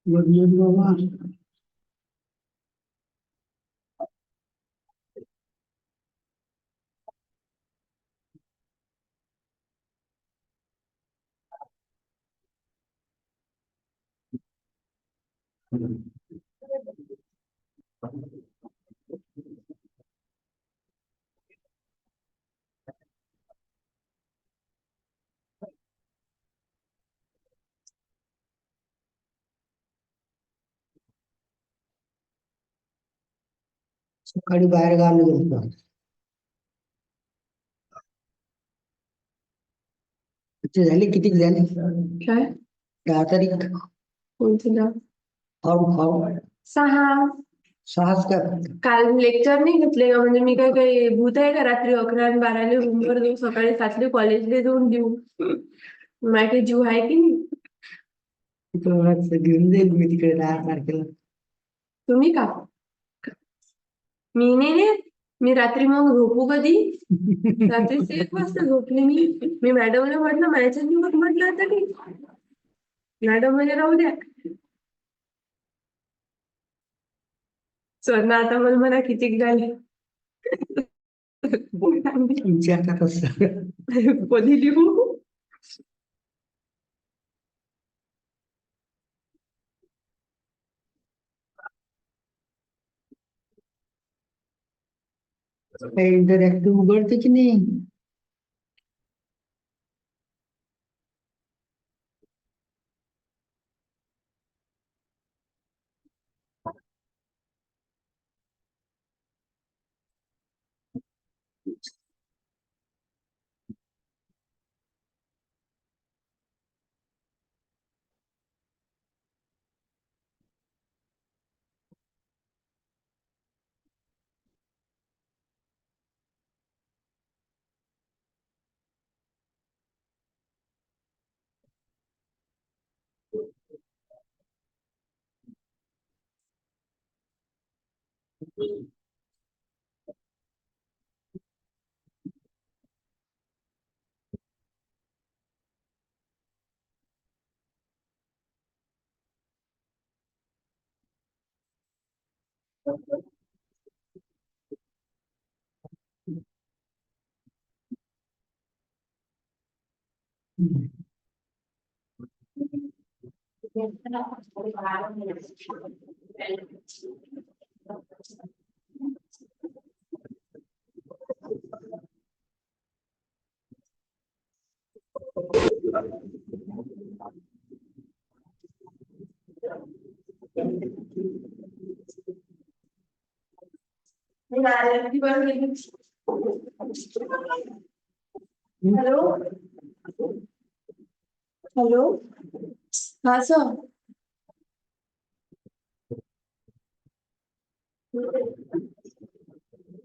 Good बाबा. सकाळी बाहेर गावी गेलो. ते झाले किती झाले? काय 10 तारीख. कोणती ना फॉर्म 6. 6च का? काल लेक्चर नाही घेतले का? म्हणजे मी काय काही भूत आहे का? रात्री 11 आणि 12 रूमवर जाऊ, सकाळी 7 कॉलेजला जाऊन देऊ. माझे जीव आहे की नाही? तिकडे घेऊन जाईल मी तिकडे 10 तारखेला. तुम्ही का? मी नाही. मी रात्री मग झोपू कधी? रात्री 1 वाजता झोपले मी मॅडमला म्हटलं माझ्या जीवात म्हटलं आता की मॅडम म्हणजे राहू द्या सर ना. आता मला म्हणा किती झाले विचारतात असं. कधी लिहू? इंटरॅक्टिव्ह उघडते की नाही? Hello hello. हा सर.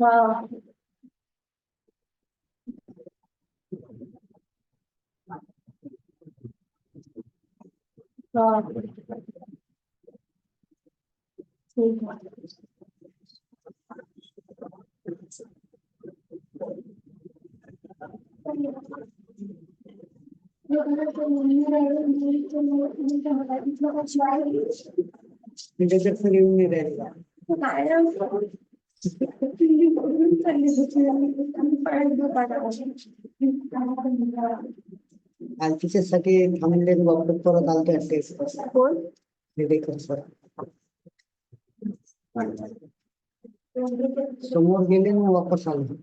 हा हा ठीक आहे. त्याच्यात येऊन नाही राहिला. आणि तिच्यासाठी थांबले वापरत परत आलते कोण? सर समोर गेले ना वापस आले.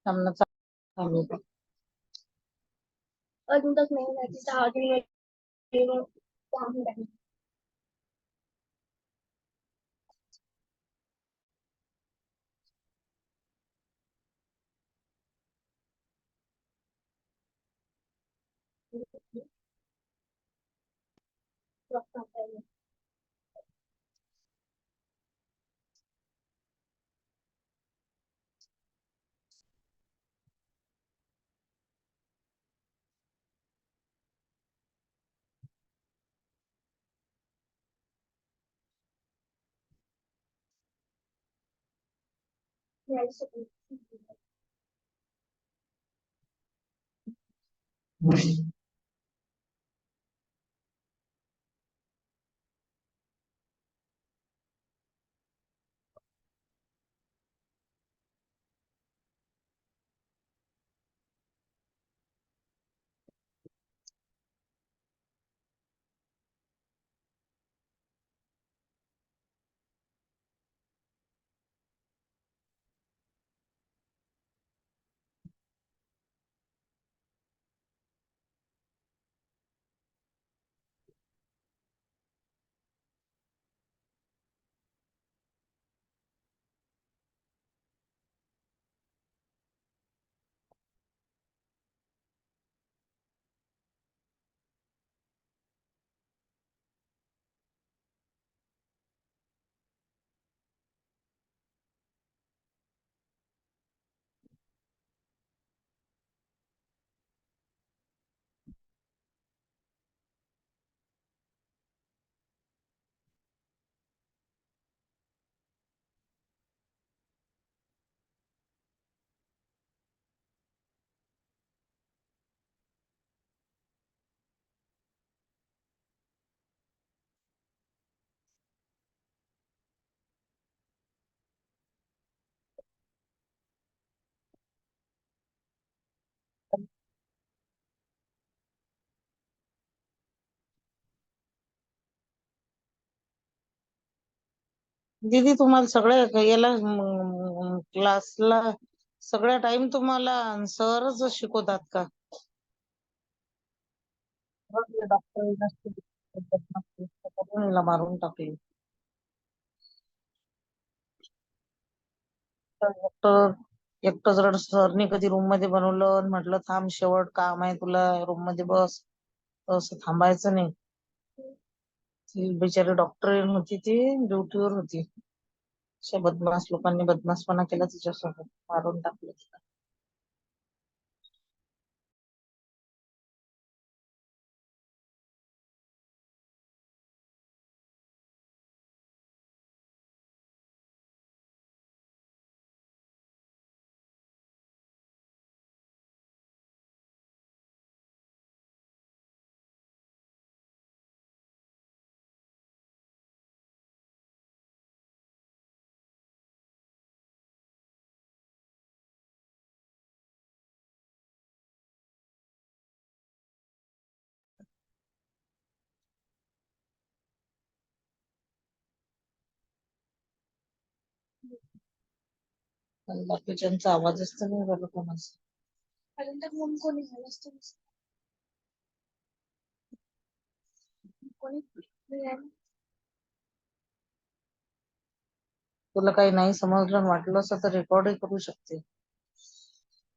थांबणं चालू होतं. अजून तक नाही झाली 6 दिन दीदी तुम्हाला सगळ्या याला क्लासला सगळ्या टाइम तुम्हाला सरच शिकवतात का? डॉक्टर मारून टाकली. डॉक्टर एकटं जर सरने कधी रूम मध्ये बनवलं आणि म्हटलं थांब शेवट काम आहे तुला रूम मध्ये बस, तर असं थांबायचं नाही. ती बिचारी डॉक्टर होती, ती ड्युटीवर होती. अशा बदमाश लोकांनी बदमाशपणा केला तिच्यासोबत, मारून टाकलं तिला. पण बाकीच्यांचा आवाजच तर नाही झाला कोणाचा. कोणी झालं असतं कोणी तुला काही नाही समजलं आणि वाटलं असं तर रेकॉर्डही करू शकते,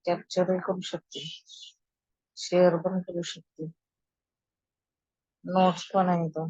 कॅप्चरही करू शकते, शेअर पण करू शकते, नोट्स पण आहे तो.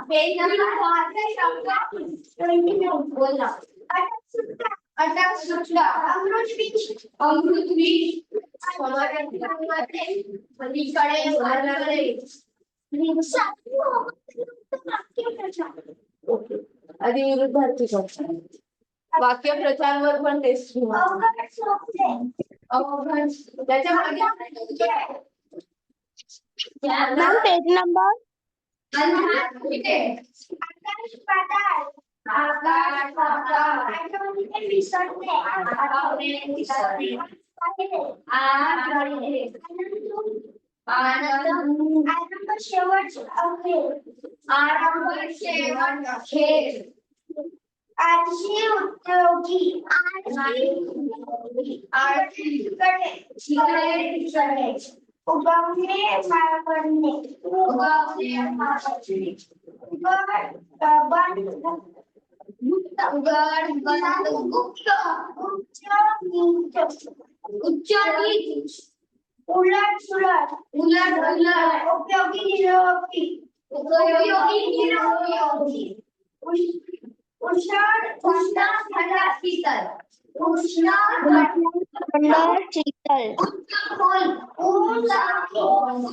पेज नंबर 29 बोला. अटक सुटला. अमृत विष. पलीकडे वारकडे. रिक्षा. आधी विरुद्धार्थी शब्द. वाक्य प्रचारवर पण टेस्ट घेऊ. अवघड. त्याच्या मागे मॅम पेज नंबर आकाश पाताळ. आकाश पाताळ. आठवणीने विसरणे. आठवणीने विसरणे. आनंद. आरंभ शेवट अखेर. आरंभ शेवट अखेर. आळशी उद्योगी. आळशी कडे. उगवणे मावळणे. उच्च नीच. उलट सुलट. उपयोगी निरुपयोगी. उष्ण थंड शीतल. शीतल. ऊन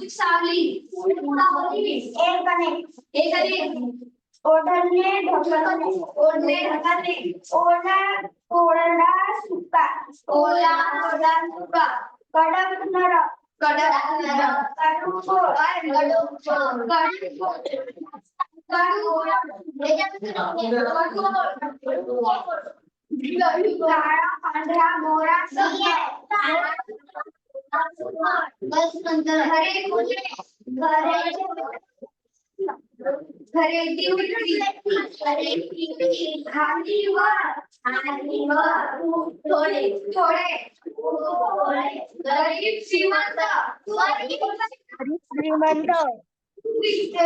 सावली. एक. ओढणे ढकलणे. ओढा सुका. कडक नरम. काळा पांढरा गोरा थोडे. गरीब श्रीमंत.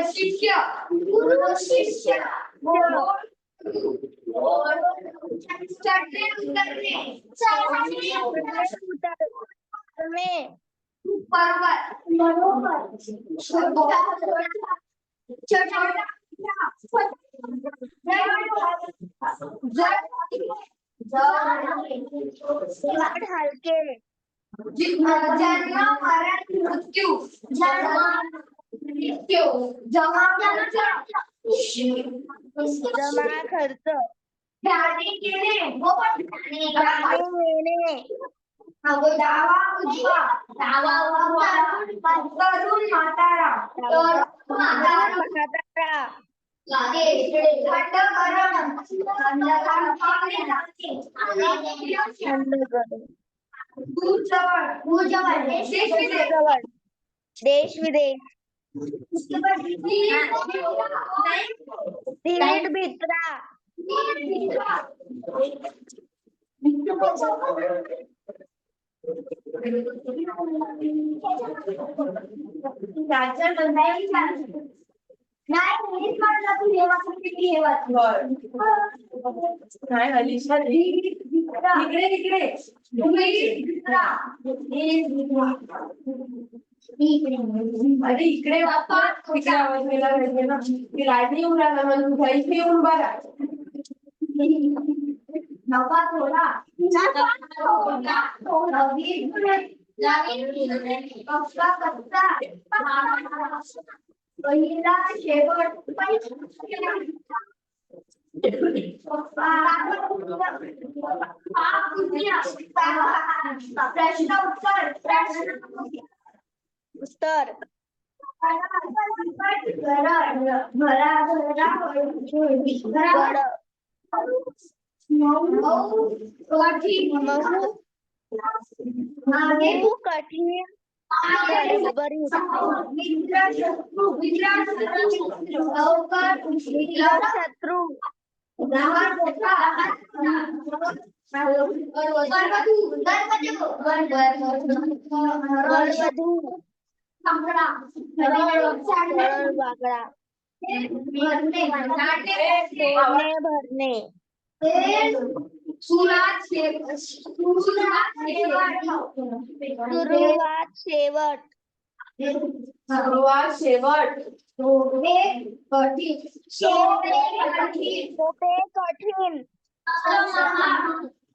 शिष्य. शिष्य. चढणे उतरणे. पर्वत. बरोबर. हलके. जन्म मरण मृत्यू. जमा खर्च. दाणे केले. दावा उजवा. तरुण म्हातारा. थंड गरम. दूर जवळ. देश विदेश. धीर भित्रा. नाही अलिशा इकडे अरे इकडे वापर. तिकडे आवाज गेला पाहिजे ना. ती लाईट येऊन राहिला मला. तुझा इथे येऊन बघा. नफा थोडा. पहिला शेवट. प्रश्न उत्तर. कठीण. शत्रू. भरणे. सुरुवात शेवट. सुरुवात शेवट सोपे कठीण सोपे कठीण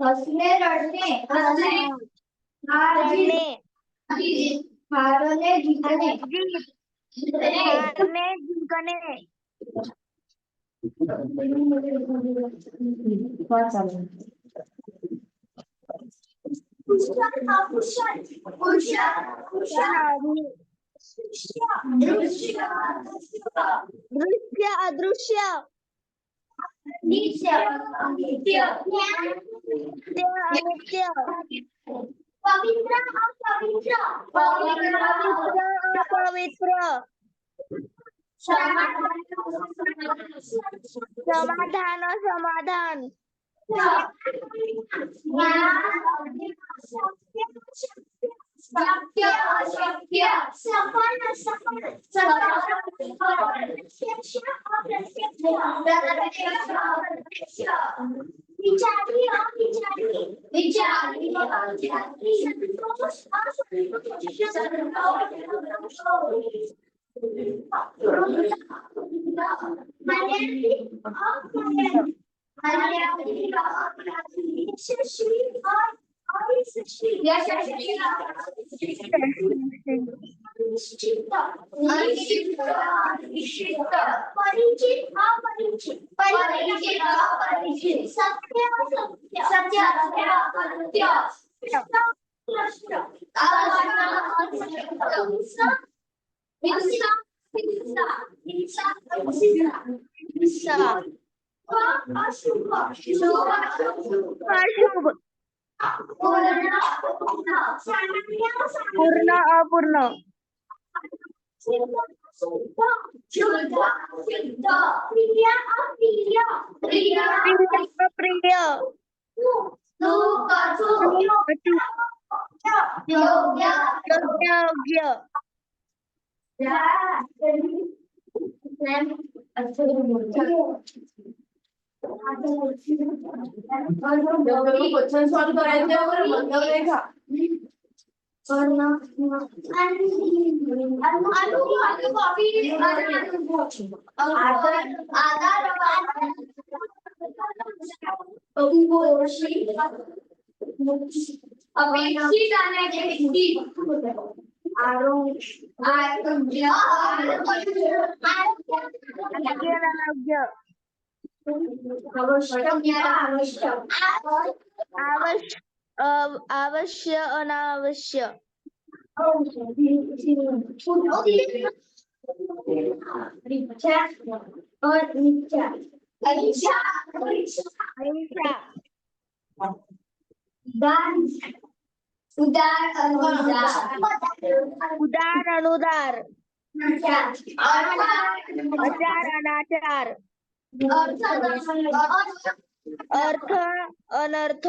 हसले रडणे रडणे हारले जिंकणे हारणे जिंकणे दृश्य अदृश्य नित्य अनित्य पवित्र अपवित्र अपवित्र समाधान समाधान शक्य अशक्य सफल असफल प्रत्यक्ष अप्रत्यक्ष विचारी अविचारी विचारी अविचारी संतोष अशुभ पूर्ण अपूर्ण प्रिय योग्य क्वेश्चन सॉल्व करायचे वगैरे मंडळ रेखा अपेक्षित आरोग्य अवश्य अनावश्य उदार अनुदार आचार अनाचार अर्थ अनर्थ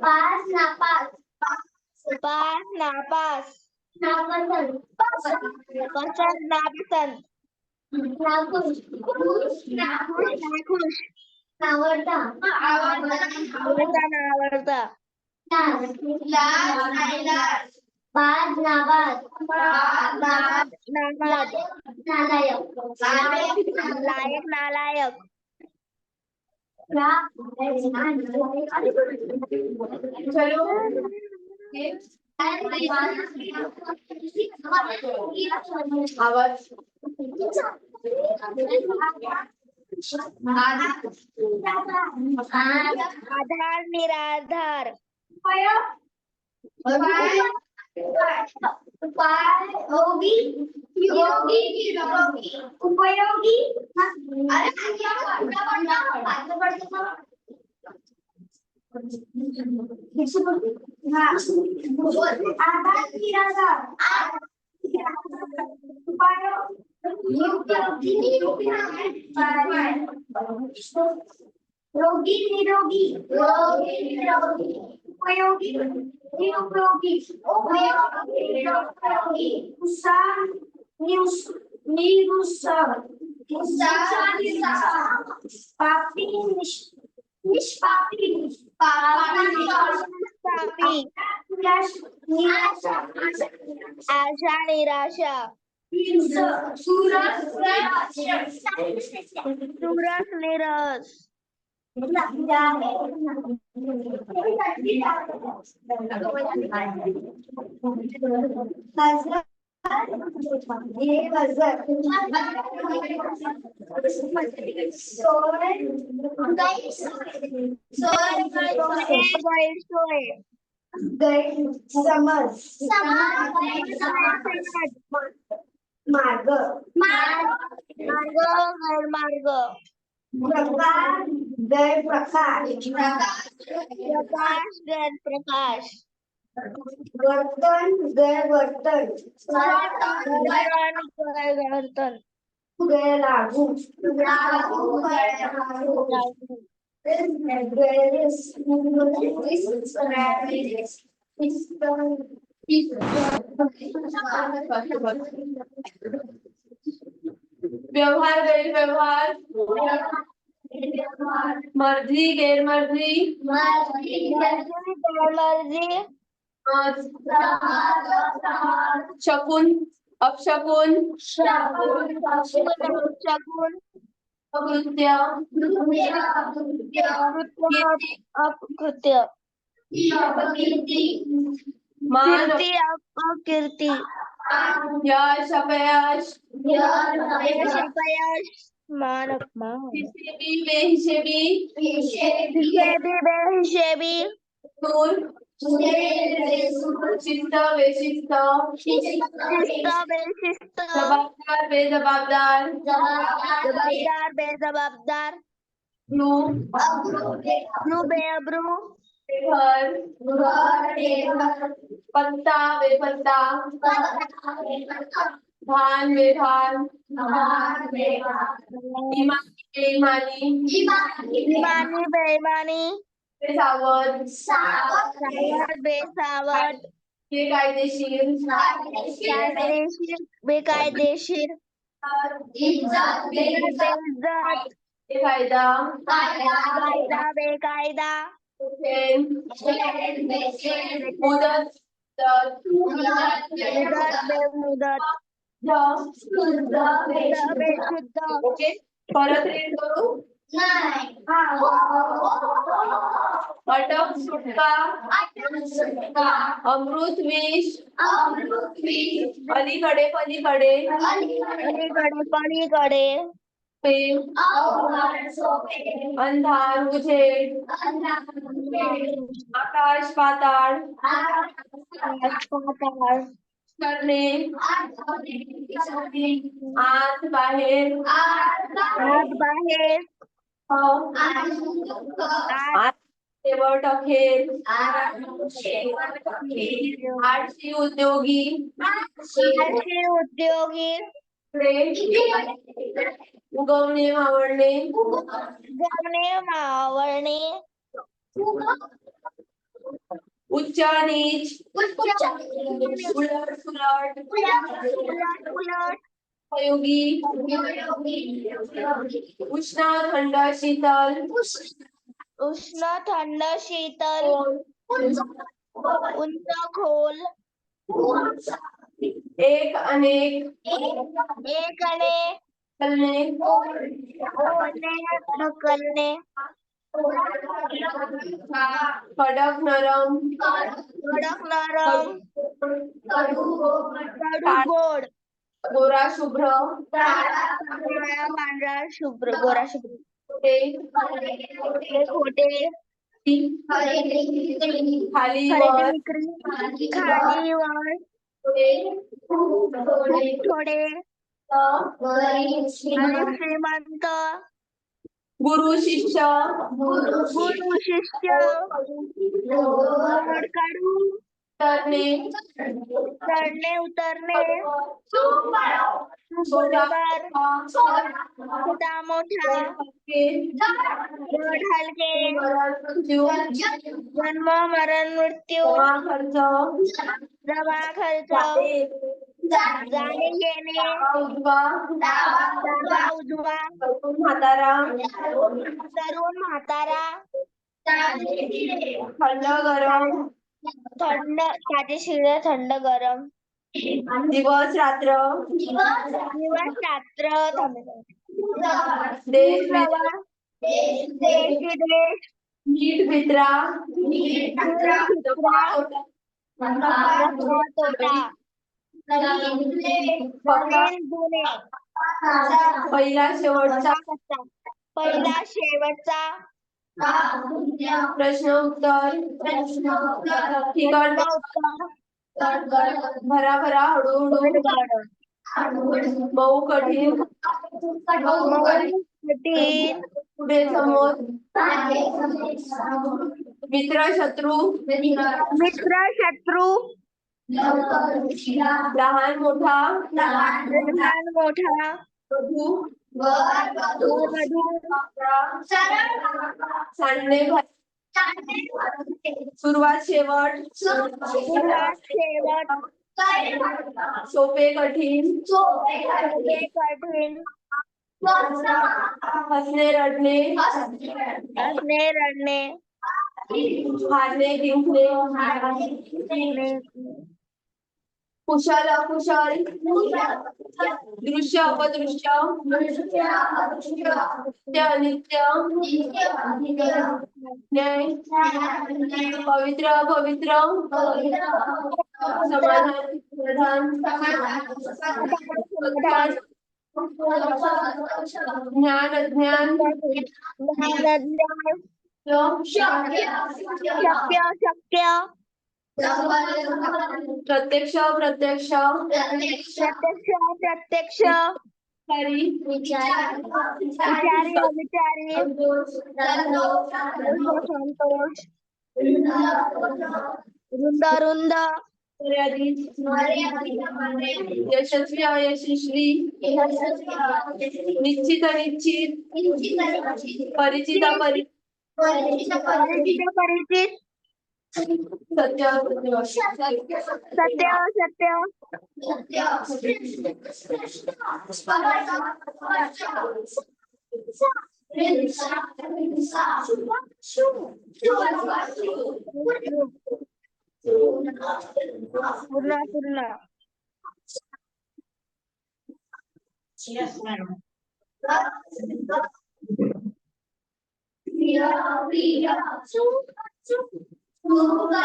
पास नापास पसंद नापसंद नाखुश आवडता नावडता बाद नाबाद नालायक नालायक चलो आवाज आधार निराधार उपयोगी उपयोगी आधार निराधार रोगी निरोगी उपयोगी निरुपयोगी उपयोगी उत्साह निरुत्साह पापी निष्पापी निराशा आशा निराशा सूरज निरस गैरसोय समज मार्ग गैरमार्ग प्रकार गैरप्रकार प्रकाश गैरप्रकाश वर्तन गैरवर्तन गैरवर्तन गैरलागू व्यवहार गैरव्यवहार मर्जी गैरमर्जी गैरमर्जी शकून अपशकून शकुन अकृत्य अपकृत्य मान कीर्ती अपकीर्ती यश अपयश यश अपयश मान अपमान हिशेबी बेहिशेबी हिशेबी बेहिशेबी सूर शिस्त बेशिस्त शिस्त बेशिस्त जबाबदार बेजबाबदार जबाबदार बेजबाबदार ब्लू अब्रू बेअब्रू घर पत्ता बेपत्ता भान बेभान इमानी बेईमानी इमानी बेईमानी बेसावध सावध बेसावध बेकायदेशीर कायदेशीर बेकायदेशीर बेइज्जत बेकायदा कायदा बेकायदा मुदत मुदत बेमुदत बेशुद्ध ओके परत रीड करू अटक सुटका अमृत विष अलीकडे पलीकडे अलीकडे पलीकडे प्रेम अंधार उजेड आकाश पाताळ पाताळ करणे आत बाहेर आत बाहेर आत शेवट अखेर आळशी उद्योगी आळशी उद्योगी उगवणे मावळणे गवणे मावळणे उच्च नीच उलट सुलट उलट पुलट उपयोगी उष्ण थंड शीतल उष्ण थंड शीतल उंच खोल एक अनेक एक अनेक ढकलणे ओढणे ढकलणे कडक नरम कडक नरम कडू गोड गोरा शुभ्र पांढरा पांढरा शुभ्र गोरा शुभ्र ते खोटे खाली खरेदी वर विक्री खाली वर थोडे आणि श्रीमंत गुरु शिष्य गुरु शिष्य गोड कडू तरणे चढणे उतरणे बरोबर छोटा मोठा जड हलके जन्म मरण मृत्यू दवा खर्च जाणे येणे डावा उजवा तरुण म्हातारा थंड गरम थंड काटेशीर थंड गरम दिवस रात्र दिवस रात्र देश प्रवास देश विदेश नीट मित्रा नफा तोटा नवीन जुने पहिला शेवटचा पहिला शेवटचा प्रश्न उत्तर ठिकाण भराभरा हळूहळू मऊ कठीण पुढे समोर मित्र शत्रू मित्र शत्रू लहान मोठा लहान मोठा वधू सांडणे सुरुवात शेवट शेवट सोपे कठीण कठीण हसणे रडणे असणे रडणे हारणे जिंकणे कुशल अकुशल दृश्य अपदृश्य नित्य अनित्य न्याय पवित्र अपवित्र समाधान प्रधान ज्ञान अज्ञान शक्य प्रत्यक्ष प्रत्यक्ष प्रत्यक्ष विचारी अविचारी संतोष रुंद यशस्वी अयशस्वी निश्चित अनिश्चित परिचित परिचित सत्य पूर्ण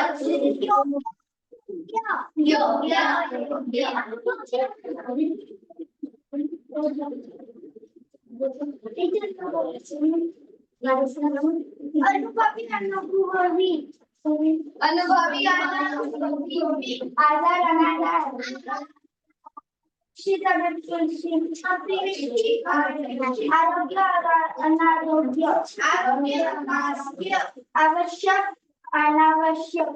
अनुभवी आजार आरोग्य अनारोग्य आवश्यक अनावश्यक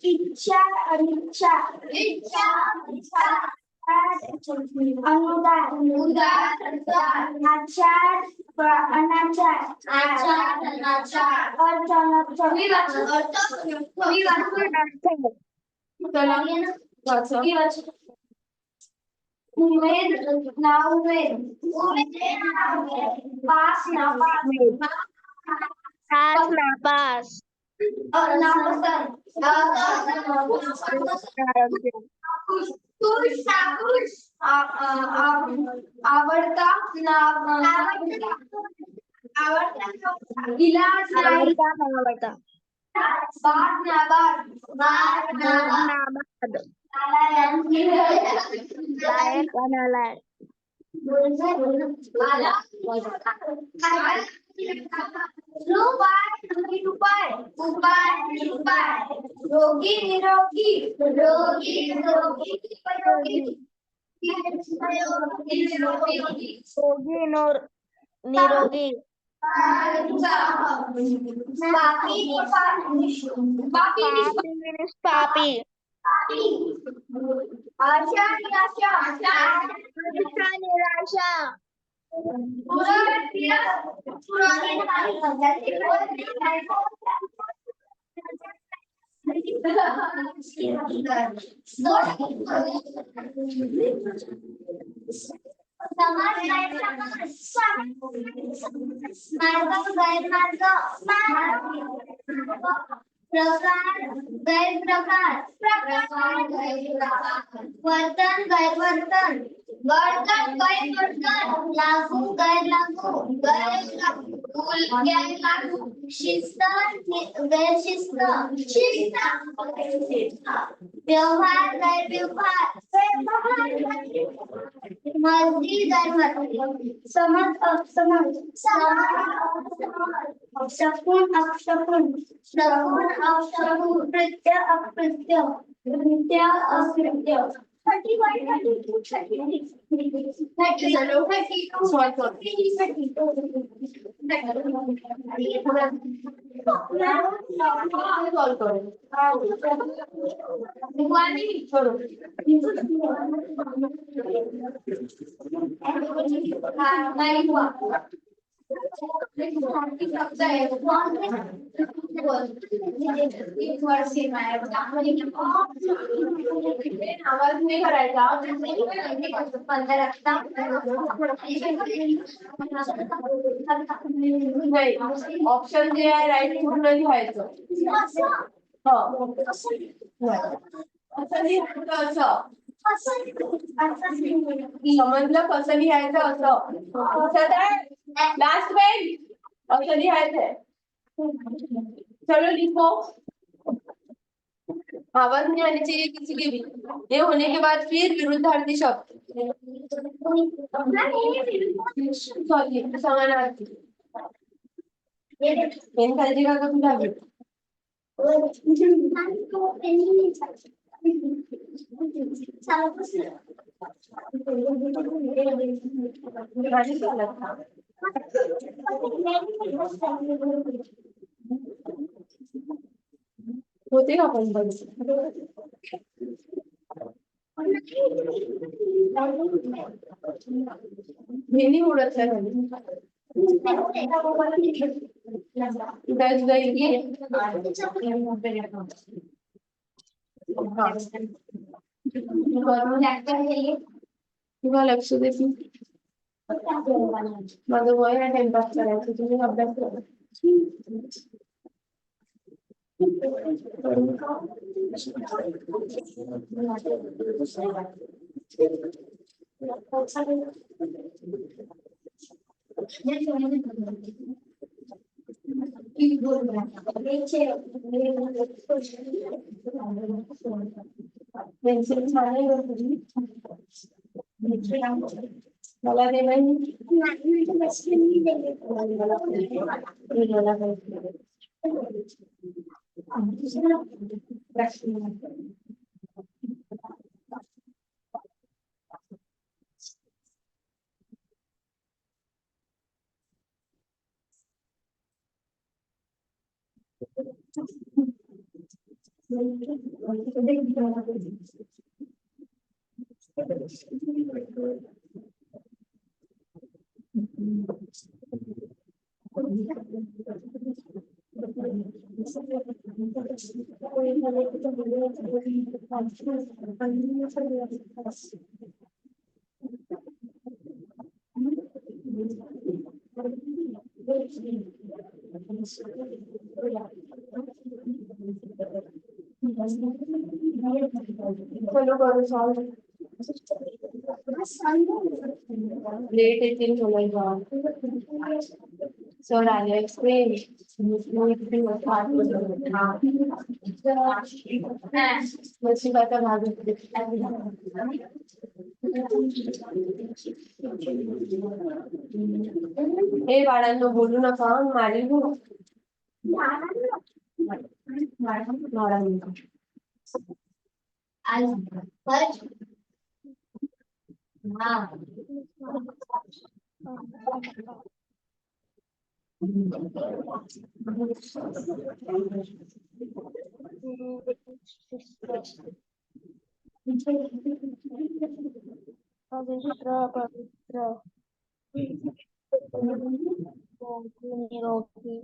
इच्छा अनिच्छा अनुदान आचार अनाचार अर्थ उमेद नाउमेद पास नापास नापसंद आवडता इलाज आवडता नाबाद लायक अनालायक उपाय रोगी निरोगी निरोगी पापी पापी Papi means papi. आशा निराशा Nisha nirasha. समाज मार्ग गैरमार्ग प्रकार गैरप्रकार वर्तन गैरवर्तन लागू गैरलागू गैरलागू शिस्त गैरशिस्त व्यवहार गैरव्यवहार मर्जी गैरमर्जी समज अपसमज शकून अपशकून शकून अपशकून कृत्य अकृत्य कृत्य अकृत्य आवाज नाही करायचा नाही ऑप्शन जे आहे राईट पूर्ण लिहायचं हो असं लिहायचं असं समजलं कसं लिहायचं असं लास्ट पेज असं लिहायचंय चलो लिखो आवाज नहीं आनी चाहिए किसी की भी ये होने के बाद फिर विरुद्धार्थी शब्द सॉरी समानार्थी पेन खाली का कभी लागे होते का पण बंद मी नाही उडत किंवा लक्ष देतील माझं वय आहे टाइमपास करायचं तुम्ही अभ्यास करा पेन्सिल छान आहे मला दे चलो करू सॉल्व लेट येतील थोडं सर आले एक्सप्लेन नशिबाचा भाग हे बाळांनो बोलू नका मारेल हो पवित्र पवित्र निरोगी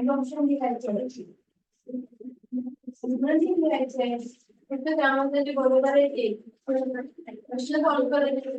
ऑप्शन लिहायचे फक्त त्यामध्ये जे बरोबर आहे ते प्रश्न सॉल्व करायचे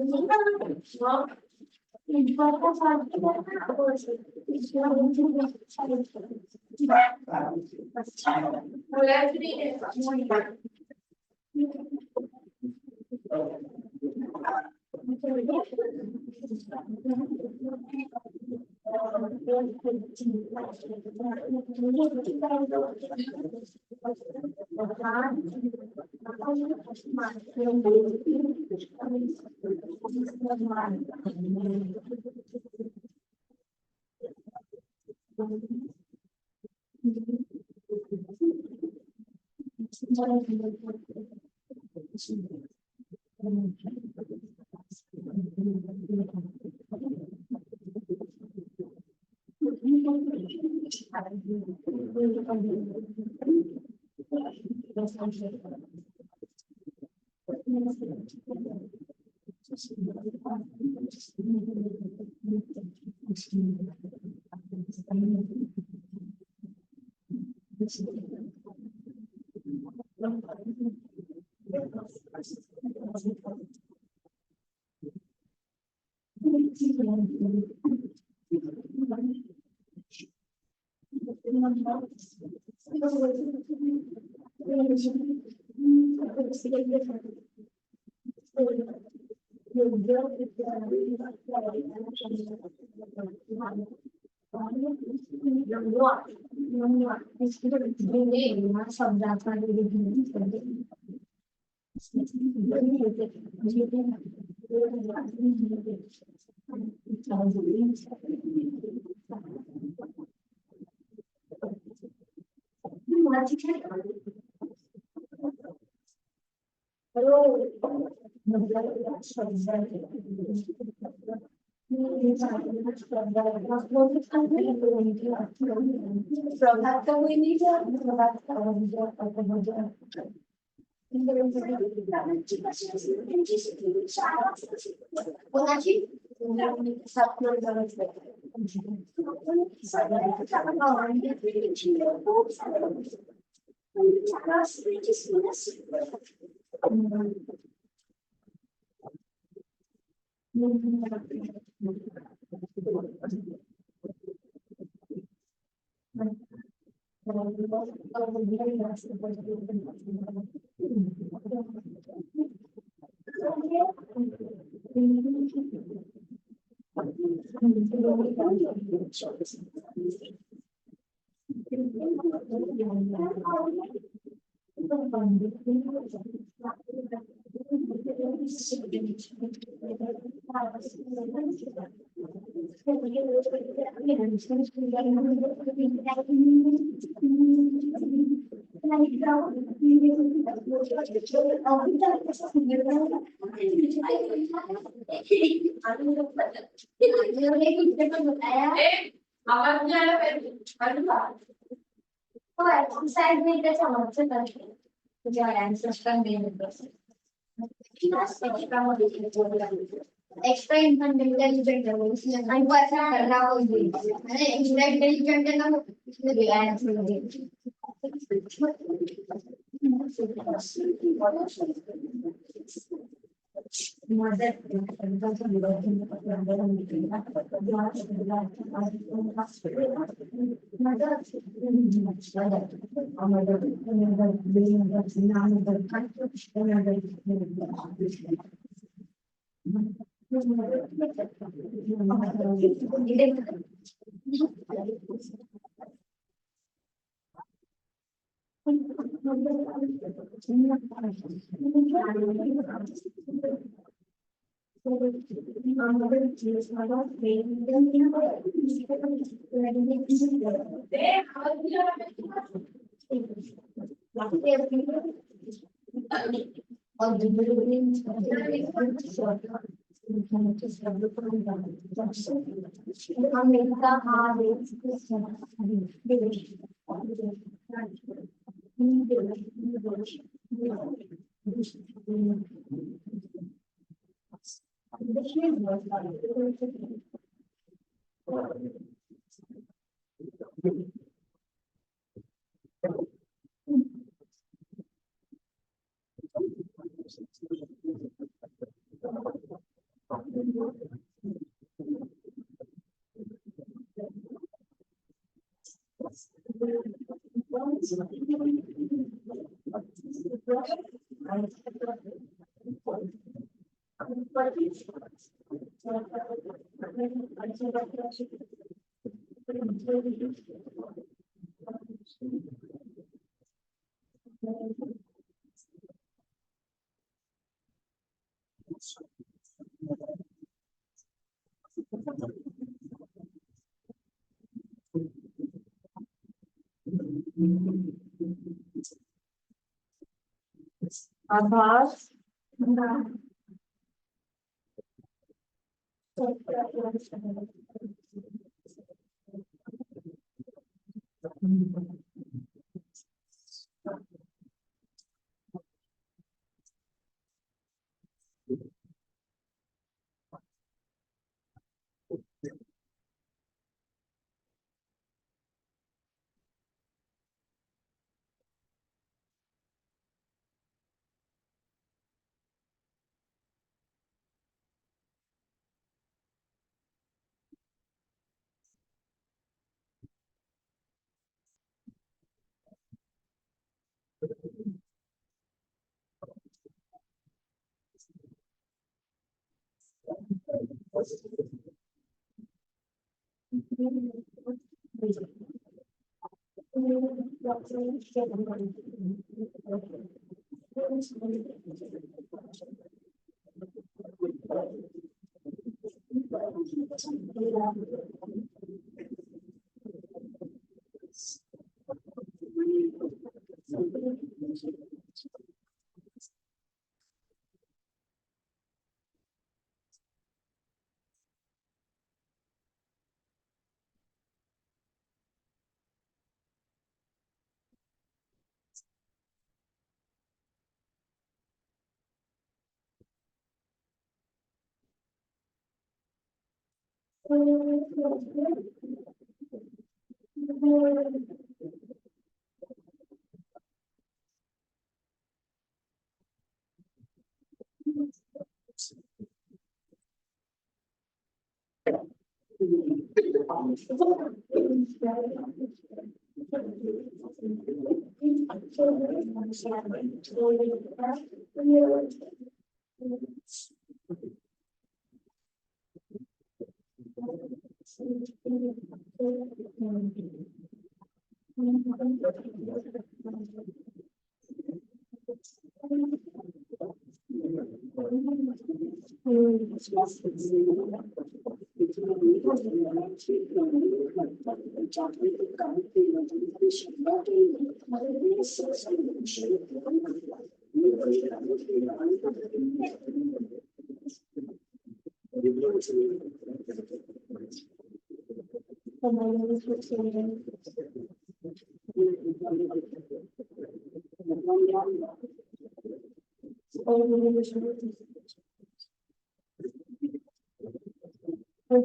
Extra intelligent and personal extra intelligent आभास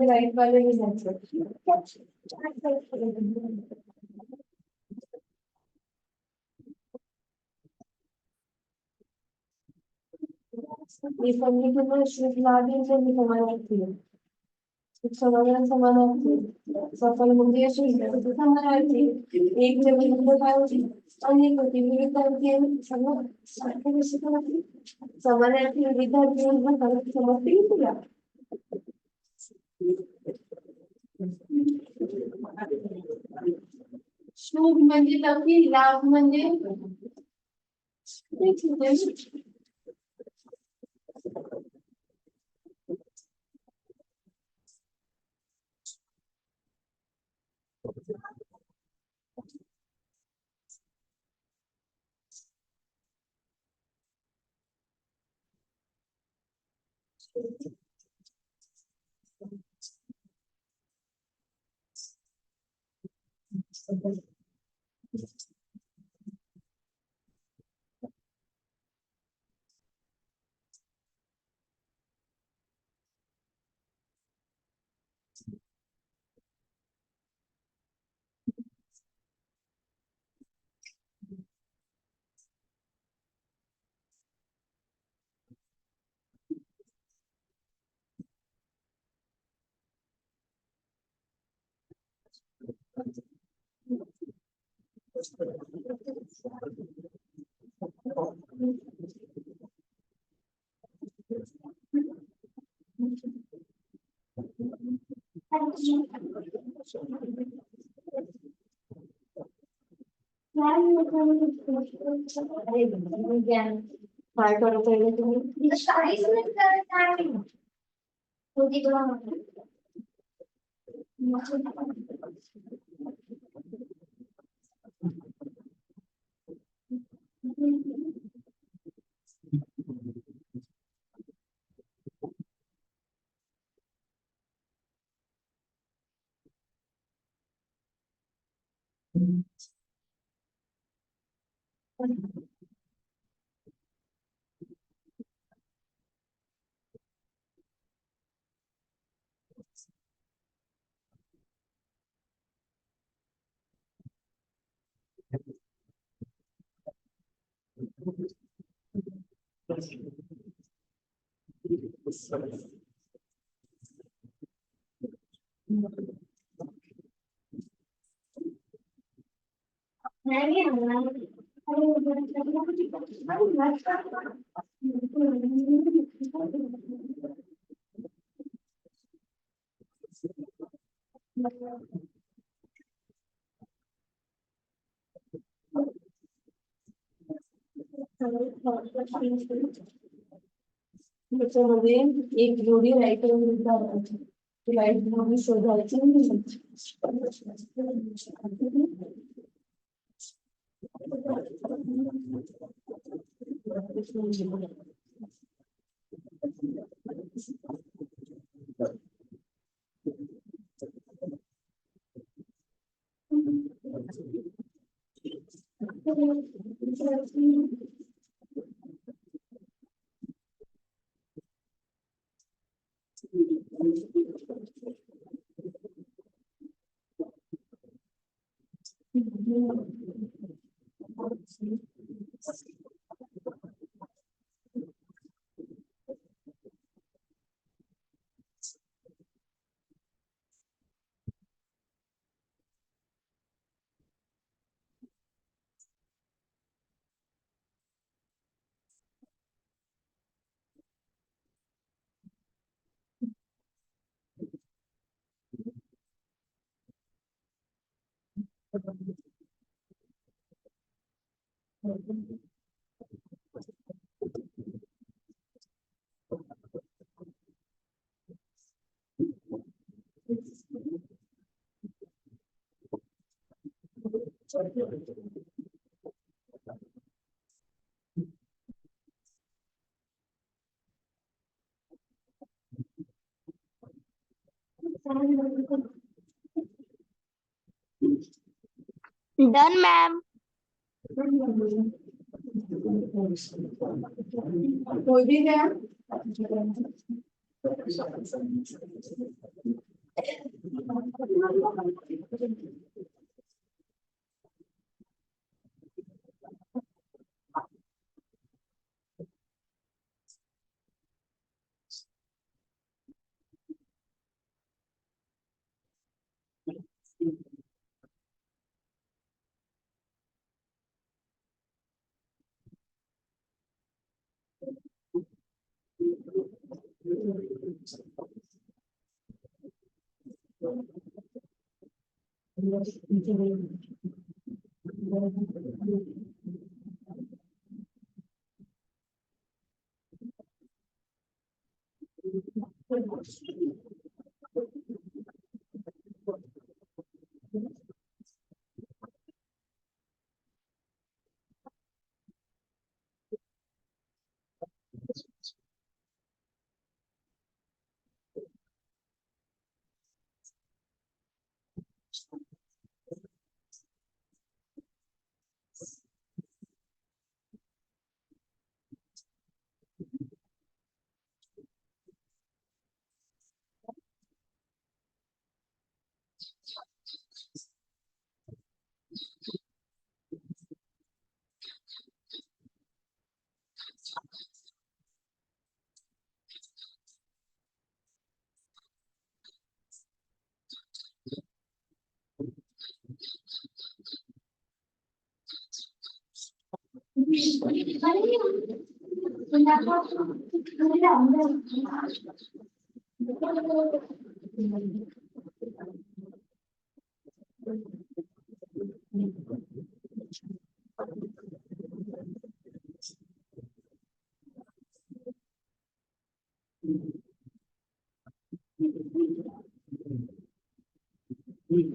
राईट वाले समानार्थी सफल म्हणजे समानार्थी एक विरुद्ध काय होती अनेक होती विरुद्धार्थी समानार्थी विरुद्धार्थी समजते तुला शुभ म्हणजे लकी लाभ म्हणजे काय करत आहे तुम्ही? काहीच नाही करत आहे. होती तुला नाही त्याच्यामध्ये एक जोडी राईट राईट जोडी शोधायची. Done, ma'am. कोई भी है? Done,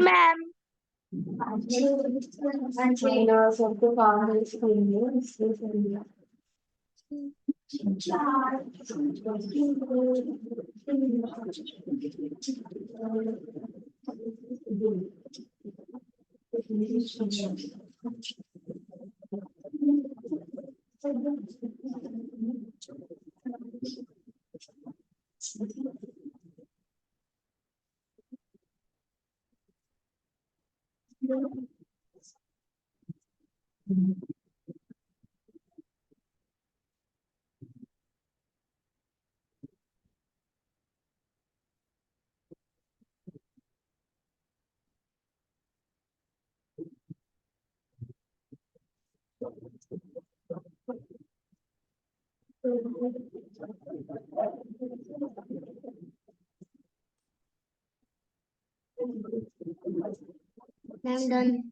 ma'am. सबको काम है इसलिए Ma'am, done.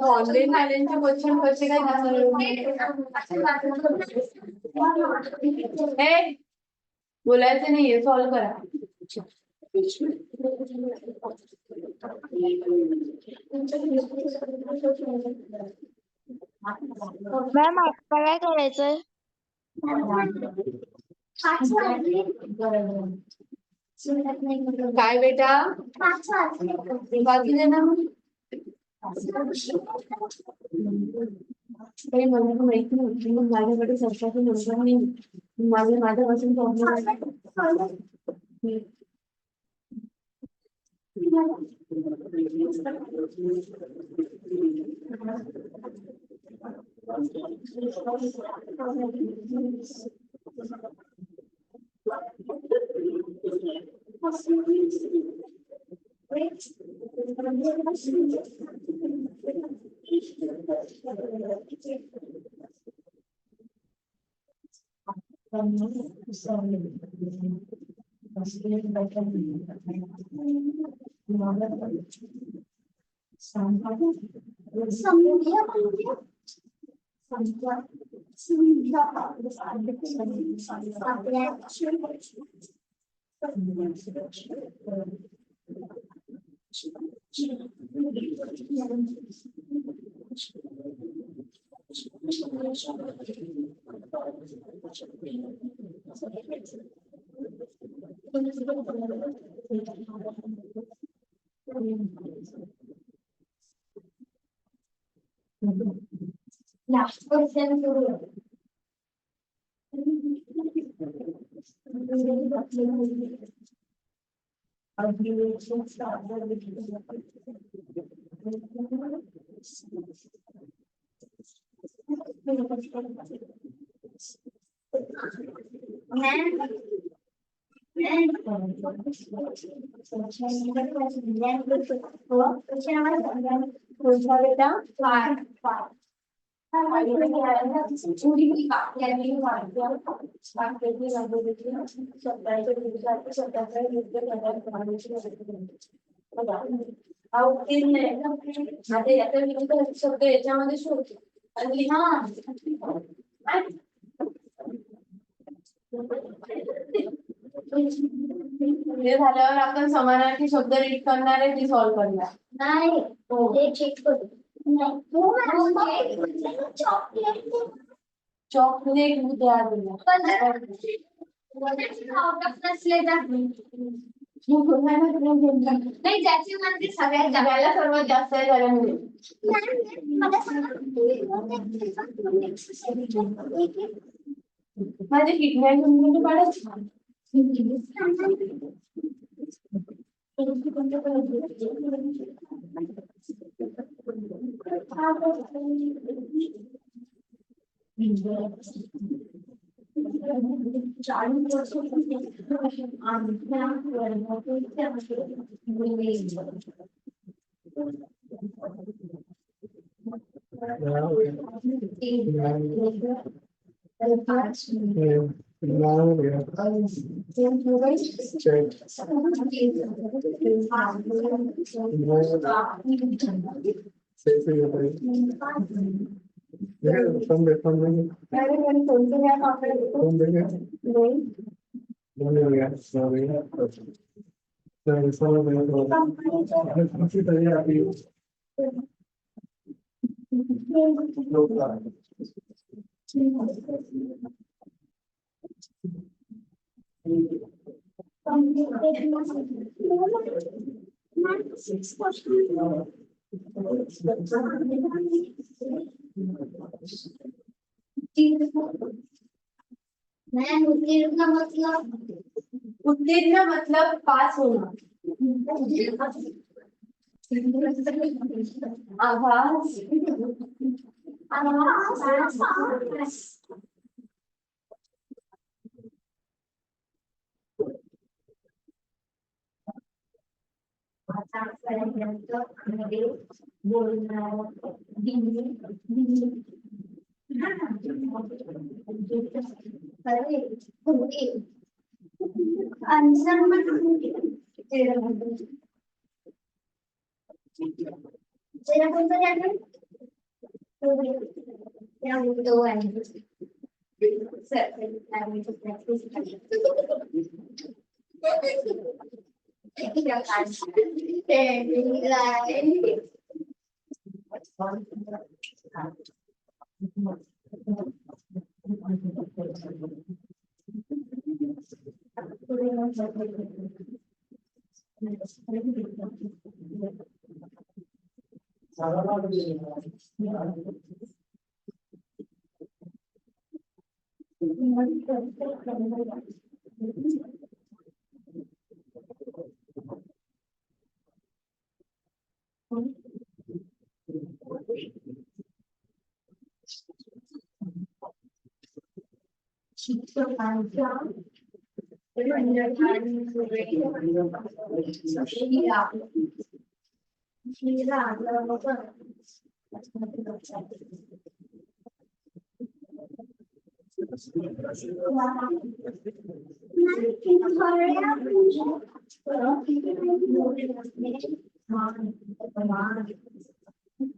ऑनलाईन आल्यांचे क्वेश्चन कसे काय बोलायचं नाहीये, सॉल्व करा. मॅम आता काय करायचंय? काय बेटा बाकी ना काही मला तर माहिती नव्हती. मग माझ्याकडे सरकारचा नंबर नाही. माझ्यापासून प्रॉब्लेम Last question आता याचा विरुद्ध शब्द याच्यामध्ये शोध आणि हे झाल्यावर आपण समानार्थी शब्द रीड करणार आहे ती सॉल्व करणार नाही ते चेक करू चॉकलेट उद्या आउट ऑफ नसले नाही ज्याची म्हणजे सगळ्यात जगायला सर्वात जास्त आहे त्याला मिळेल माझे किडनॅप काढायचं उत्तीर्ण मतलब पास होना आवाज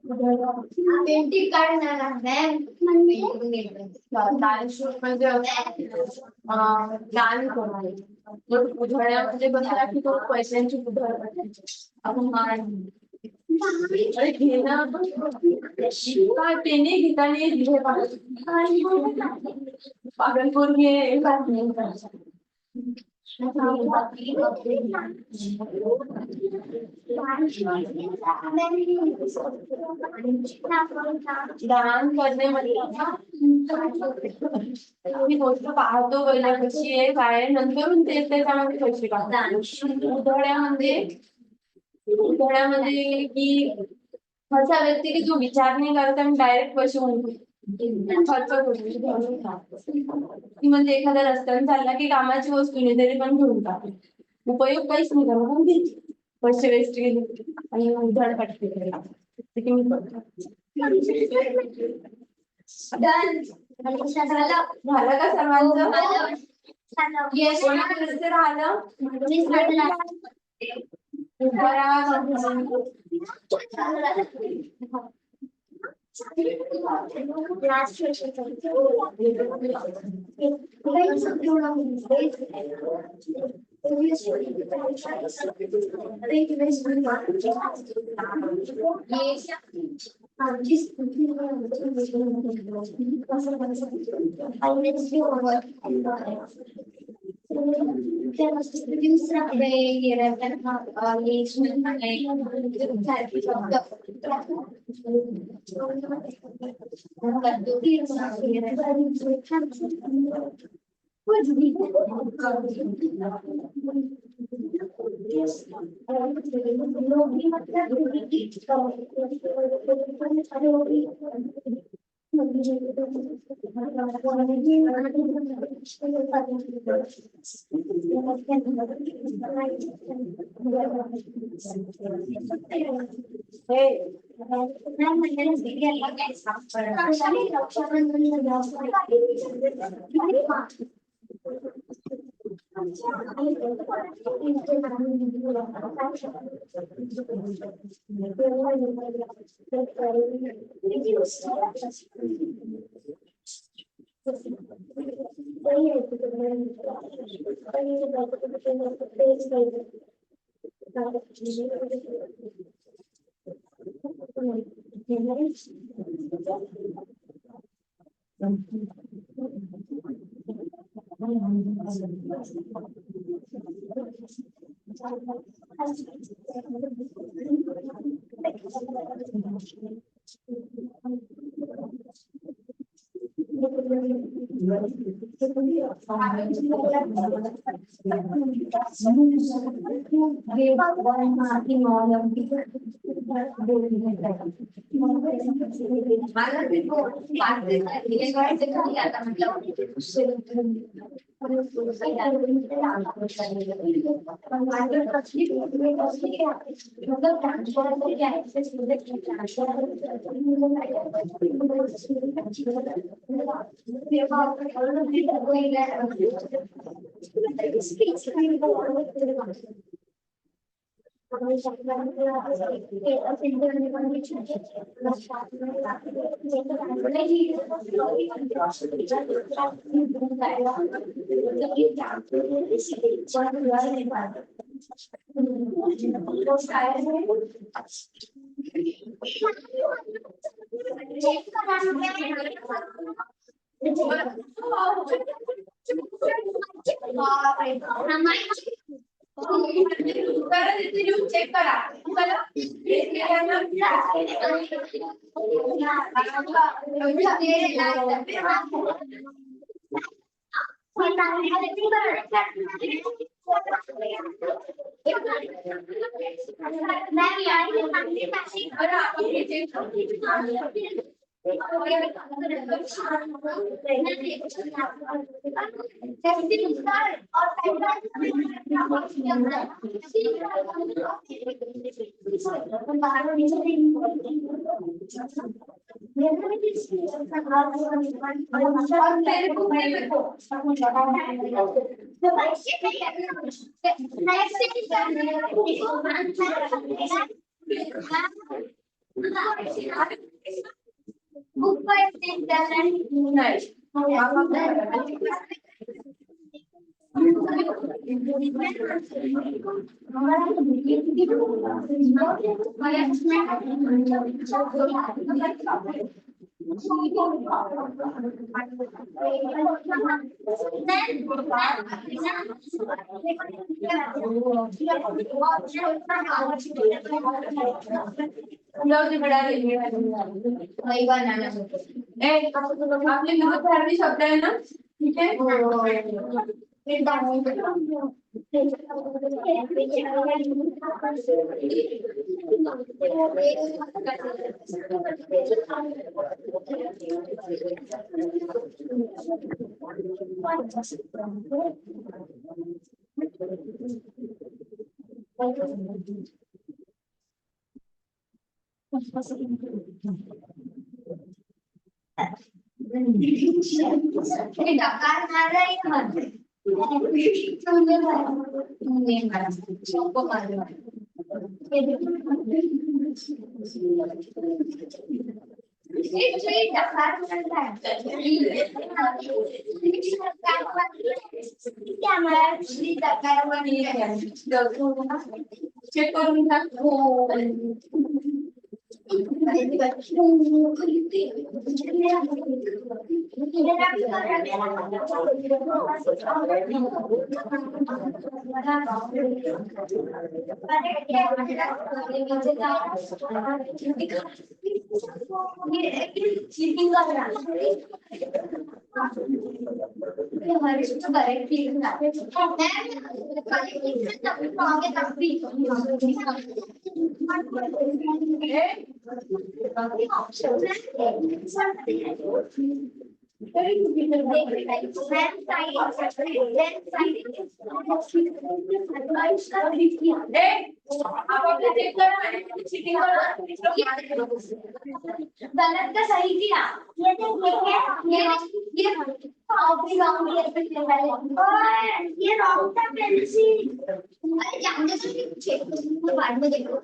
पेंटिंग काढणार मॅम दान करणे. उधळ्यामध्ये बसला की तो पैशांची उधळ आपण घेणं काय पेने घेताने लिहे पागलपूर हे बात नाही करायचं. दान करणे म्हणजे ही गोष्ट पाहतो पहिला कशी आहे काय आहे, नंतरून ते त्याच्यामध्ये पैसे टाकतात. उधळ्यामध्ये की असा व्यक्ती की जो विचार नाही करत आणि डायरेक्ट पैसे खर्च करतो. की म्हणजे एखाद्या रस्त्याने चालला की कामाची वस्तू नाही तरी पण घेऊन टाकते. उपयोग काहीच नाही करत पण घ्यायची. पैसे वेस्ट गेले आणि उधळ पटके झालं का सर्वांचं? कोणाकडे राहिलं चेक करा बुक आपले विरोधार्थी शब्द आहे ना ठीक आहे चेक करून गलत का सही किया ये ये रॉन्ग था पेंसिल अरे जानते तो चेक बाद में देखो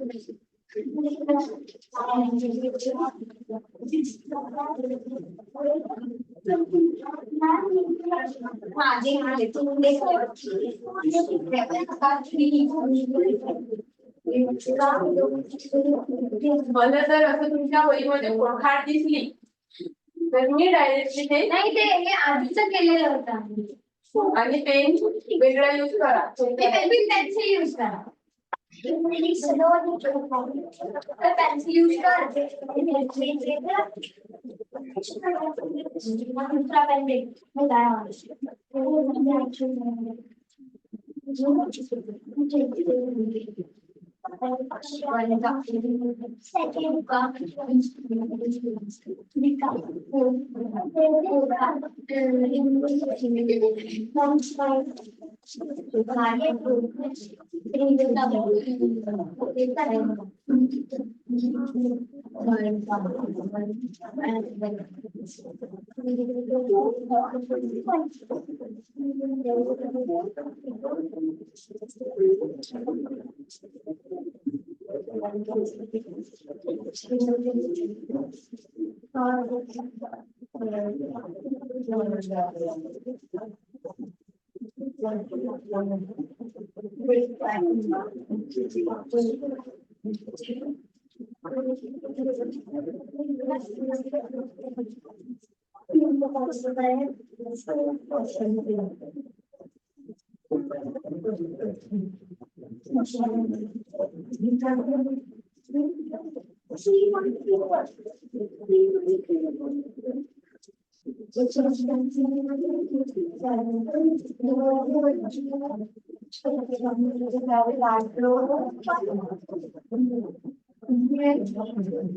हाँ जी हाँ तुम देखो मला जर असं तुमच्या वहीमध्ये खाट दिसली तर मी डायरेक्टली ते नाही ते हे आधीच केलेलं होतं आणि पेन वेगळा यूज करा पेन्सिल यूज करा पेन्सिल यूज कर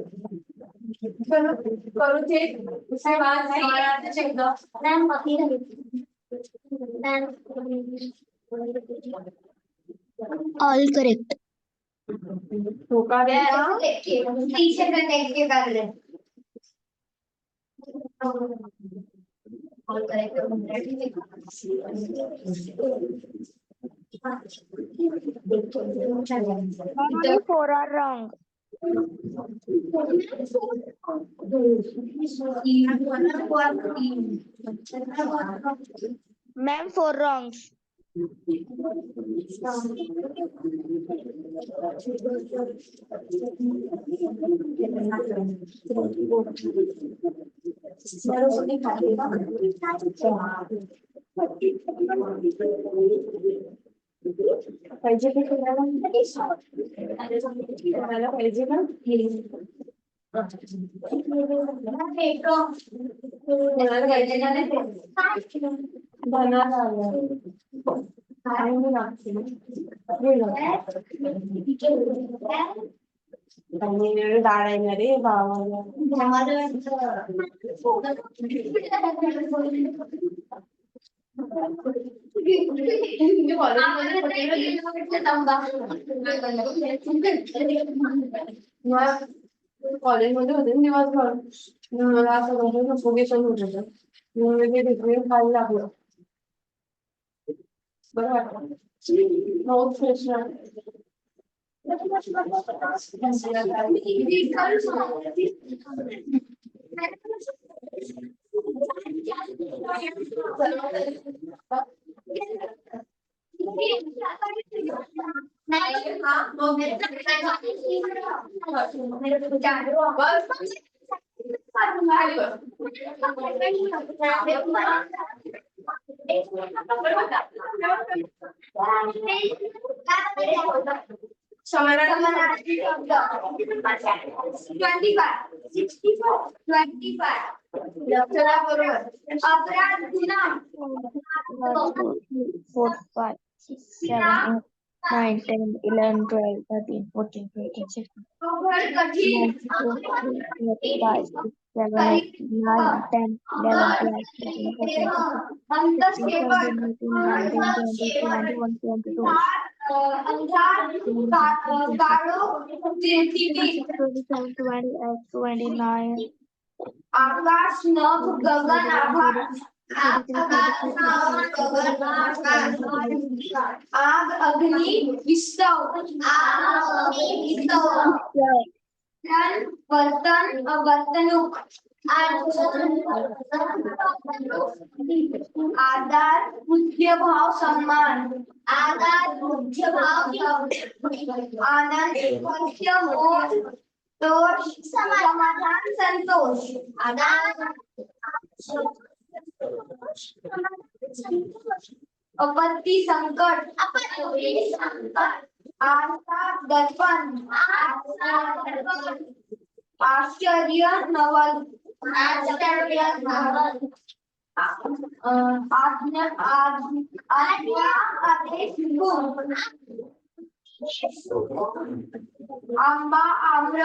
दूसरा करू चेक उसके बाद हमारा चेक दो मैम बाकी मैम ऑल करेक्ट. धोका द्यायचा टीचर का देख के कर ले all correct Only 4 are wrong. Ma'am, 4 wrongs. पाहिजे की तुम्हाला पाहिजे का कोणाला पाहिजे का नाही धनाला आणि डाळ आहे रे भावाला कॉलेजमध्ये होते दिवसभर मला असं सफोकेशन होत होतं खायला लागलं बरं वाटलं बहुत फ्रेश अपराध गुन्हा 4, 5, 6, 7, 8, 9, 10, 11, 12, 13, 14, 15, 16, 17, 18, 19, 10, 11, 12, 13, 14, 15, 16, 17, 18, 19, 20, 21, 22, 29, आकाश नभ गगन आभाळ आग अग्नि विस्तव वर्तन वर्तणूक आदर पूज्य भाव सन्मान आदर पूज्य भाव आनंद मुख्य मोठ दोष समाधान संतोष आपत्ती संकट आस्था दर्पण आश्चर्य नवल आज्ञा आदेश गुण आंबा आम्र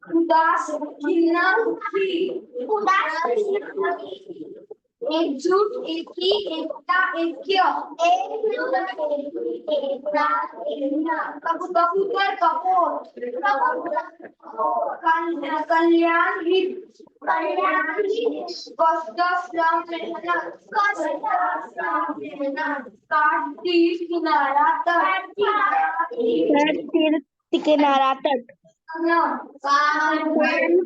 उदास खिन्न एकजूट एकी एकता ऐक्य कबूतर कपोत कल्याण हित कष्ट श्रम मेहनत काठी किनारा तट किनारा तट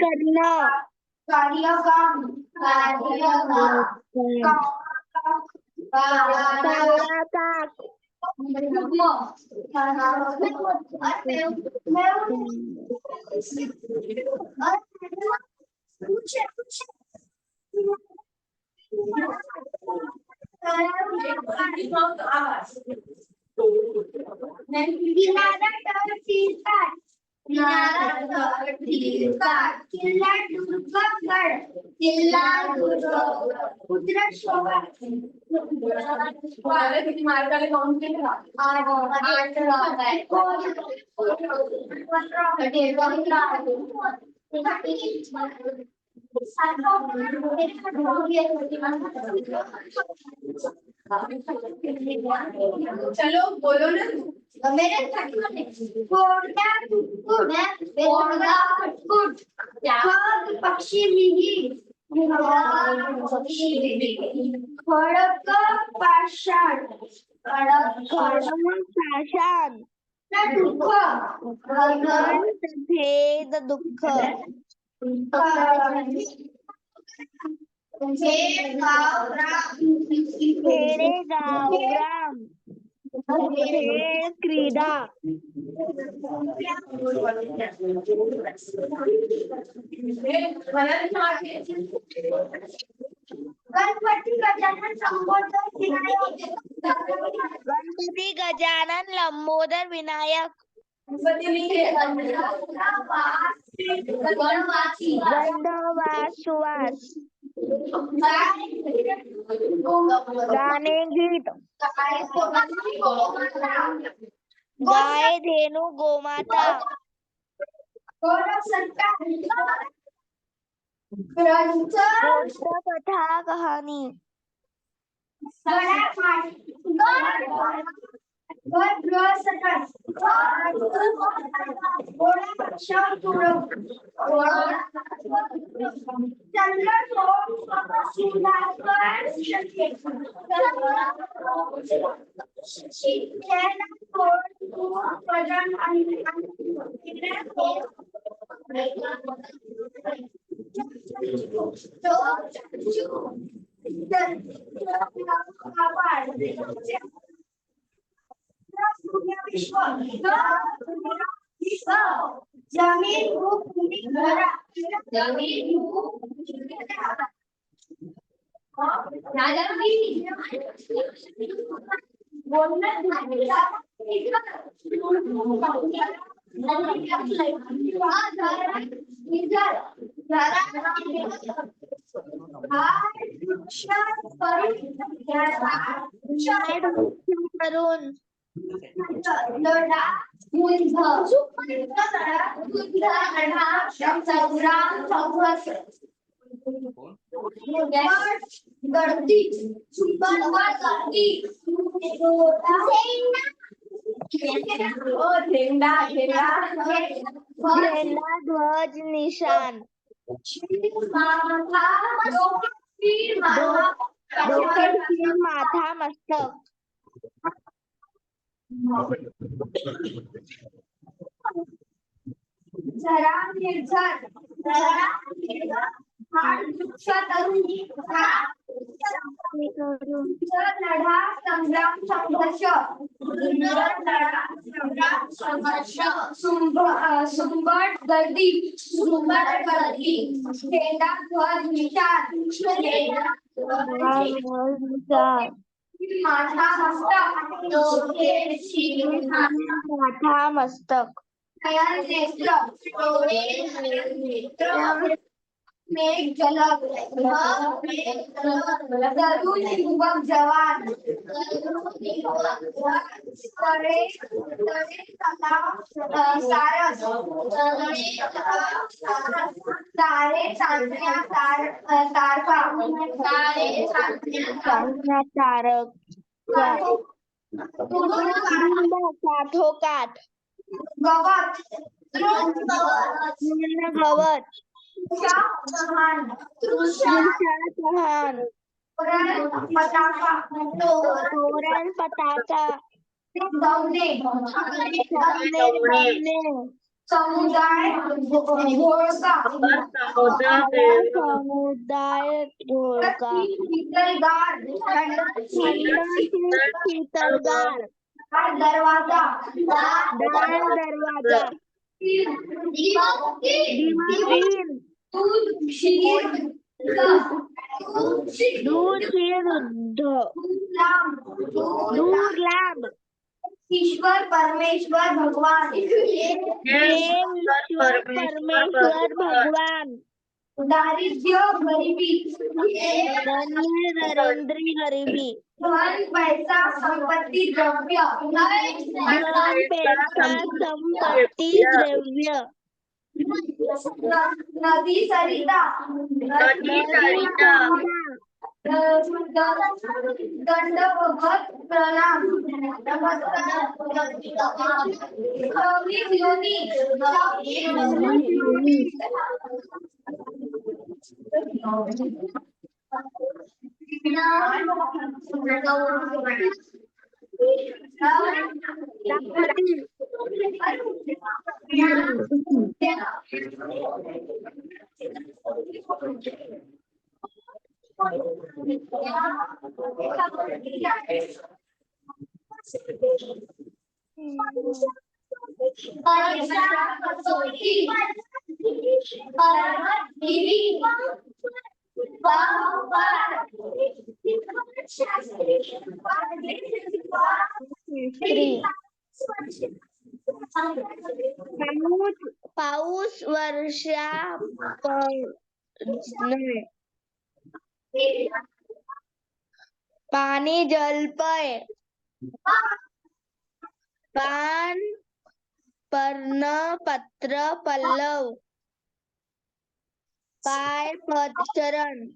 करणं कार्यकाम किल्ला दुर्गगड किल्ला दुर्ग शोभा किती मार्काने काउंट केले चलो बोलो ना मेरे पक्षी खडक पाषाण शासन भेद दुःख खेडेगाव ग्राम खेळ क्रीडा गणपती गजानन लंबोदर विनायक गंधर्व सुवास गाणे गीत गाय धेनु गोमाता गोष्ट कथा कहाणी जमीन करून झेंडा ध्वज निशान डोके शिर माथा मस्तक लढा संग्राम संघर्ष सुंबट गर्दी झेंडा ध्वज निशान माथा मस्तक मेघ जलक तरुण युवक जवान तळे सारस तारे चांदण्या तारका तारक काठोकाठ गवत गवत चव्हाण चव्हाण तोरण पताका समुदाय घोळका समुदाय ढोलका शीतलगार दरवाजा दरवाजा दिवाळी दूध शीर दूर लांब ईश्वर परमेश्वर भगवान ईश्वर परमेश्वर भगवान दारिद्र्य गरिबी दरिद्री गरिबी धन पैसा संपत्ती द्रव्य धन पैसा संपत्ती द्रव्य नदी सरिता दंडवत प्रणाम योनी Three. पाऊस वर्षा नाही. पाणी जलपय. पान पर्ण पत्र पल्लव. पाय पदचरण.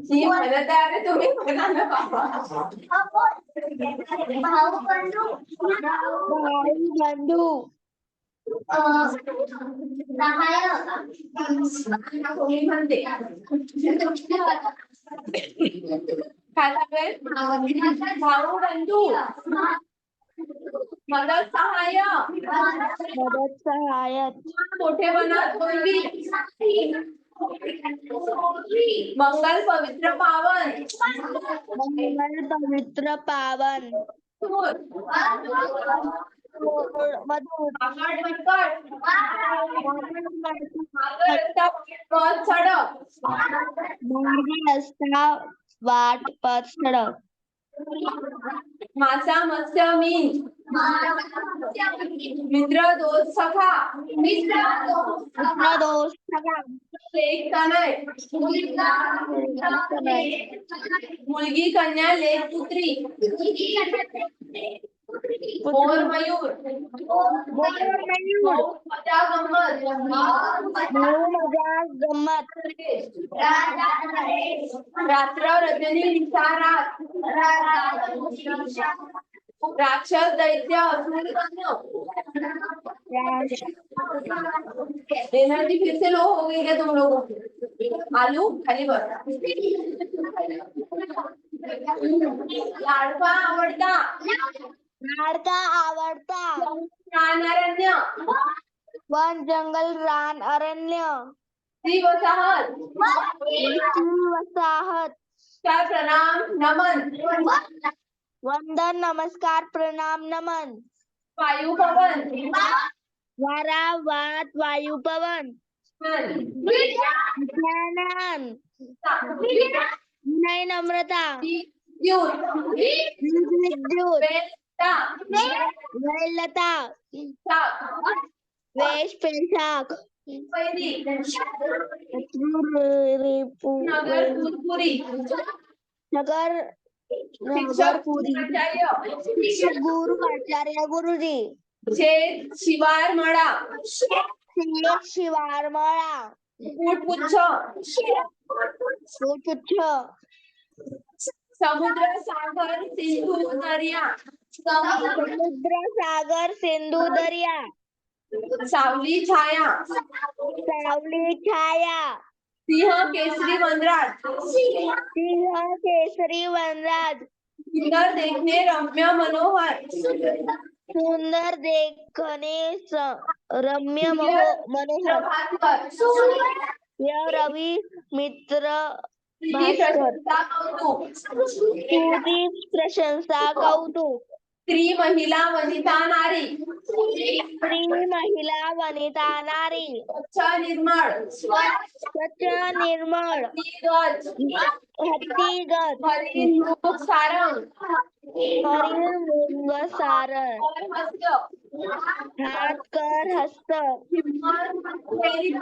जी म्हणत आहे अरे तुम्ही म्हणा ना बाबा. बंधू. तुम्ही म्हणते काय सांगेल भाऊ बंधू मदत सहाय्य मदत सहाय्यक. मोठे बनत होईल मंगल पवित्र पावन मंगल पवित्र पावन. मधुर. आगड बिकट पद सडक मार्ग रस्ता वाट पथ सडक. मासा मत्स्य मीन मित्र दोस्त सखा मित्र दोस्त सखा. लेक तनय मुलगी कन्या लेक पुत्री मोर मयूर मजा गंमत मजा गंमत. रात्र रजनी निशा रात राक्षस दैत्य असुर एनर्जी फिर से लो हो गई क्या तुम लोगों. आलू खाली बस. लाडका आवडता लाडका आवडता. प्राणारण्य वन जंगल रान अरण्य. स्त्री वसाहत वसाहत. काय प्रणाम नमन वंदन नमस्कार प्रणाम नमन. वायू पवन वारा वात वायू पवन. ज्ञान विनय नम्रता. विद्युत वेलता. वेश पेशाख. नगर पुरी. गुरु आचार्य गुरुजी. शेत शिवार मळा शेत शिवारमळा कुटपुच्छ पुच्छ समुद्र सागर सिंधू दर्या समुद्र सागर सिंधू दर्या सावली छाया सावली छाया सिंह केसरी वनराज सिंह केसरी वनराज सुंदर देखणे रम्य मनोहर सुंदर देखणे रम्य मनोहर प्रभाकर य रवी मित्र तुझी भास्कर प्रशंसा कौतुक तुझी प्रशंसा कौतुक स्त्री महिला वनिता नारी स्त्री महिला वनिता नारी स्वच्छ निर्मळ स्वच्छ निर्मळ गज हत्तीगत हरिण मृग सारंग हरिण मृग सारळ हस्त हात कर हस्त धैर्य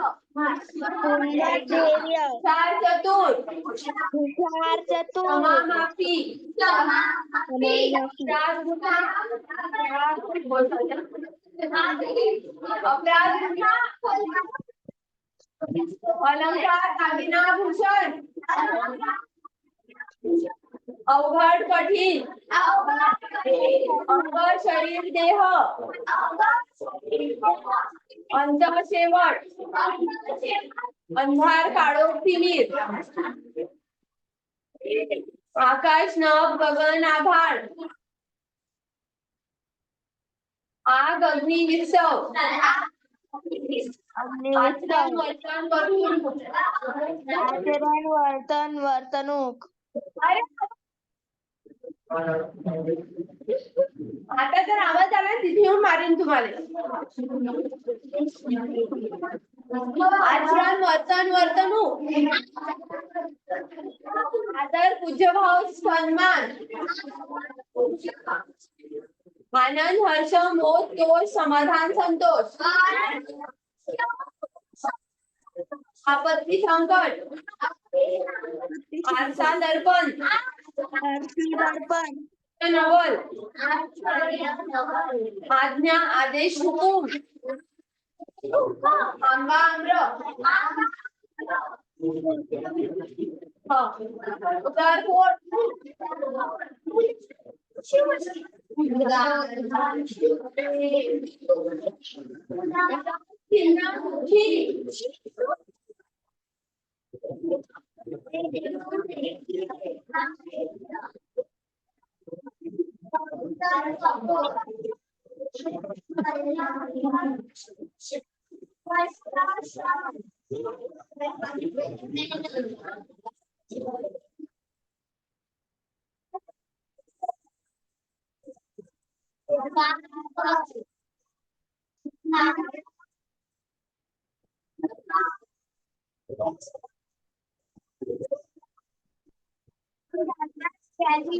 सुंदर धैर्य चार चतुर हुशार चतुर क्षमामाफी समानार्थी अलंकार दागिना भूषण अवघड कठीण अंग शरीर देह अंत शेवट अंधार काळोख तिमीर आकाश नभ गगन आभाळ आग अग्नी विसव आचरण वर्तन करून आचरण वर्तन वर्तणूक अरे आता जर आवाज आला तिथे येऊन मारेन तुम्हाला आचरण वर्तन वर्तणूक आदर पूज्यभाव सन्मान आनंद हर्ष मोद तोष समाधान संतोष आपत्ती संकट आरसा दर्पण आरती दर्पण नवल आज्ञा आदेश हुकूम आंबा आम्र उदार पोट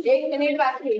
एक मिनिट बाकी